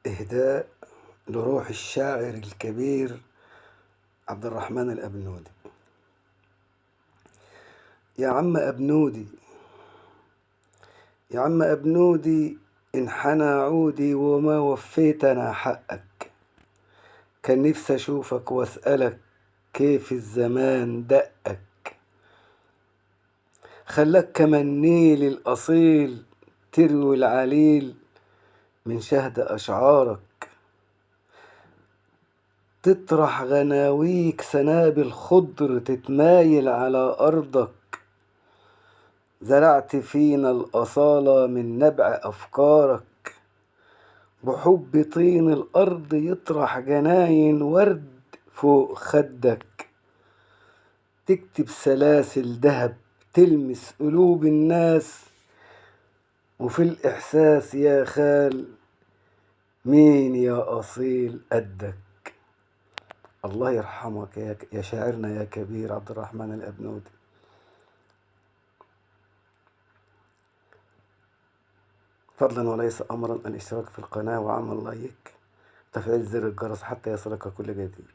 إهداء لروح الشاعر الكبير عبد الرحمن الأبنودي. يا عم أبنودي، يا عم أبنودي، انحنى عودي وما وفيت أنا حقك. كان نفسي أشوفك وأسألك كيف الزمان دقك، خلاك كما النيل الأصيل تروي العليل من شهد أشعارك، تطرح غناويك سنابل خضر تتمايل على أرضك. زرعت فينا الأصالة من نبع أفكارك، بحب طين الأرض يطرح جناين ورد فوق خدك. تكتب سلاسل دهب تلمس قلوب الناس، وفي الإحساس يا خال مين يا أصيل قدك. الله يرحمك يا شاعرنا يا كبير عبد الرحمن الأبنودي. فضلا وليس أمرا الاشتراك في القناة وعمل لايك وتفعيل زر الجرس حتى يصلك كل جديد.